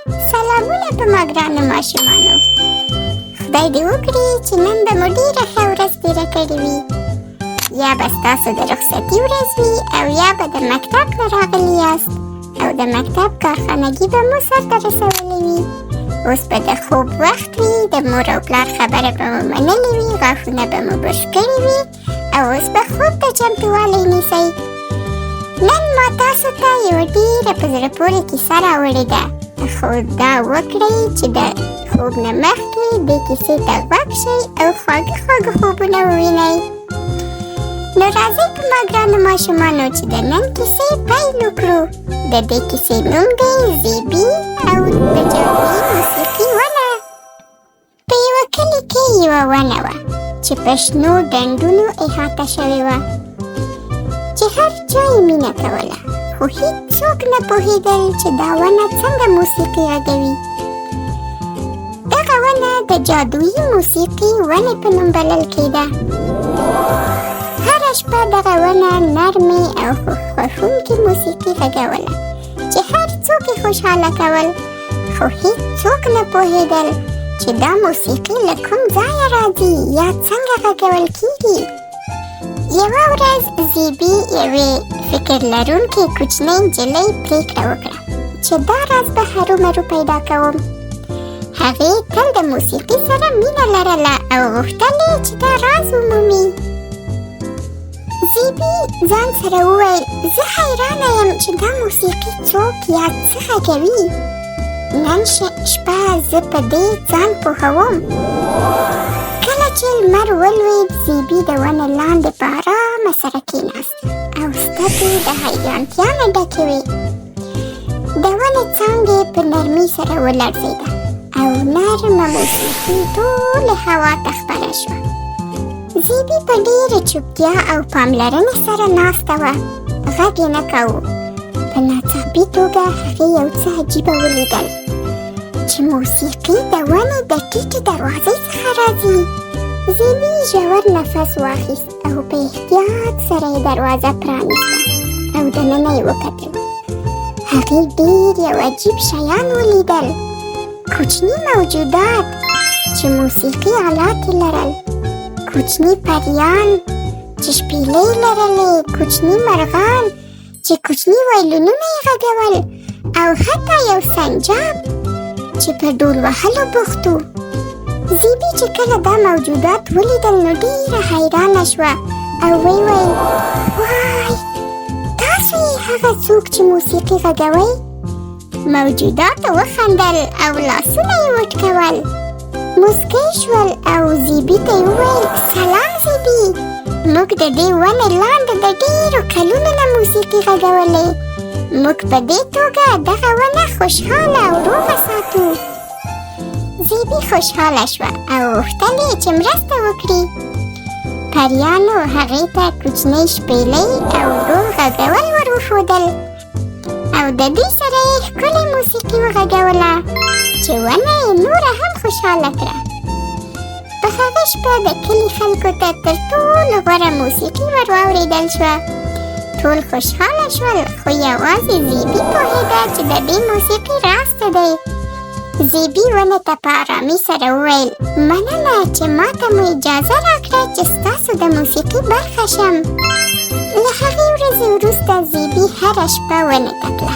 سلامونه په ما ګرانو ماشومانو. خدای دې وکړي چې نن به مو ډېره ښه ورځ تېره کړې وي، یا به ستاسو د رخصتي ورځ وي او یا به د مکتب نه راغلي یاست او د مکتب کارخانګي به مو سرته رسولې وي. اوس به د خوب وخت وي، د مور او پلار خبره به مو منلې وي، غاښونه به مو برش کړي وي او اوس به خوب ته چمتووالی نیسئ. نن ما تاسو ته یوه ډېره په زړه پورې کیسه راوړې ده، خو دا وکړئ چې د خوب نه مخکې دې کیسې ته غوږ شئ او خواږه خواږه خوبونه ووینئ. نو راځئ په ما ګرانو ماشومانو چې د نن کیسې پیل وکړو. د دې کیسې نوم دی زیبي او د جادویي موسیقي ونه. په یوه کلي کې یوه ونه وه چې په شنو ډنډونو احاطه شوې وه، چې هر چا یې مینه کوله، خو هیڅوک نه پوهېدل چې دا ونه څنګه موسیقي غږوي. دغه ونه د جادویي موسیقي ونې په نوم بلل کېده. هره شپه دغه ونه نرمې او خوښونکې موسیقي غږوله چې هر څوک یې خوشحاله کول، خو هیڅوک نه پوهېدل چې دا موسیقي له کوم ځایه راځي یا څنګه غږول کېږي. یوه ورځ زیبي یوې فکر لرونکې کوچنۍ نجلۍ پرېکړه وکړه چې دا راز به هرومرو پیدا کوم. هغې تل د موسیقي سره مینه لرله او غوښتل یې چې دا راز ومومي. زیبي ځان سره وویل، زه حیرانه یم چې دا موسیقي څوک یا څه غږوي. نن شپه زه په دې ځان پوهوم. کله چې لمر ولوېد، زیبي د ونې لاندې په ارامه سره کېناسته او سترګې د حیرانتیا نه ډکې وې. د ونې څانګې په نرمۍ سره ولړزېده او نرمه موسیقي ټولې هوا ته خپره شوه. زیبي په ډېرې چوپتیا او پاملرنې سره ناسته وه، غږ یې نه کوو. په ناڅاپي توګه هغې یو څه عجیبه ولیدل چې موسیقي د ونې د ټیټې دروازې څخه راځي. زیبي ژور نفس واخیست او په احتیاط سره یې دروازه پرانیسته او دننه یې وکتل. هغې ډېر یو عجیب شیان ولیدل، کوچني موجودات چې موسیقي آلات یې لرل، کوچني پریان چې شپېلۍ لرلې، کوچني مرغان چې کوچني ویلونونه یې غږول، او حتی یو سنجاب چې په ډول وهلو بوخت و. زیبي چې کله دا موجودات ولیدل نو ډېره حیرانه شوه او ویې ویل، وای، تاسو یې هغه څوک چې موسیقي غږوئ؟ موجوداتو وخندل او لاسونه یې وټکول. موسکی شول او زیبي ته یې وویل، سلام زیبي، موږ د دې ونې لاندې د ډېرو کلونو نه موسیقي غږولې. موږ په دې توګه دغه ونه خوشحاله او روغه ساتو. زیبي خوشحاله شوه او غوښتل یې چې مرسته وکړي. پریانو هغې ته کوچنۍ شپېلۍ او ډول غږول ور وښودل او د دې سره یې ښکلې موسیقي وغږوله چې ونه یې نوره هم خوشحاله کړه. په هغه شپه د کلي خلکو ته تر ټولو غوره موسیقي ور واورېدل شوه. ټول خوشحاله شول، خو یوازې زیبي پوهېده چې د دې موسیقي راز څه دی. زیبي ونې ته په ارامۍ سره وویل، مننه چې ما ته مو اجازه راکړه چې ستاسو د موسیقي برخه شم. له هغې ورځې وروسته زیبي هره شپه ونې ته تله،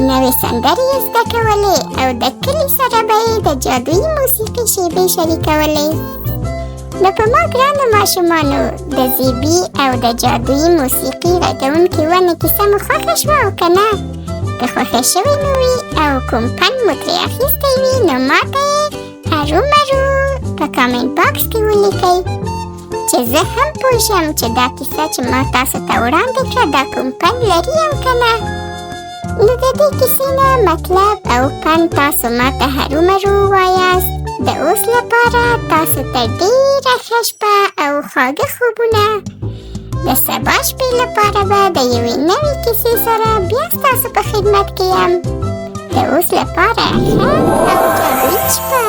نوې سندرې یې زده کولې او د کلي سره به یې د جادویي موسیقي شیبې شریکولې. نو په ما ګرانو ماشومانو، د زیبي او د جادویي موسیقي غږونکې ونې کیسه مو خوښه شوه او که نه؟ که خوښه شوې مو وي او کوم پند مو ترې اخیستی وي نو ما ته یې هرومرو په کامنټ باکس کې ولیکئ چې زه هم پوه شم چې دا کیسه چې ما تاسو ته وړاندې کړه دا کوم پند لري او که نه. نو د دې کیسې نه مطلب او پند تاسو ما ته هرومرو ووایاست. د اوس لپاره تاسو ته ډېره ښه شپه او خواږه خوبونه. د سبا شپې لپاره به د یوې نوې کیسې سره بیا ستاسو په خدمت کې یم. د اوس لپاره ښه او جادویي شپه.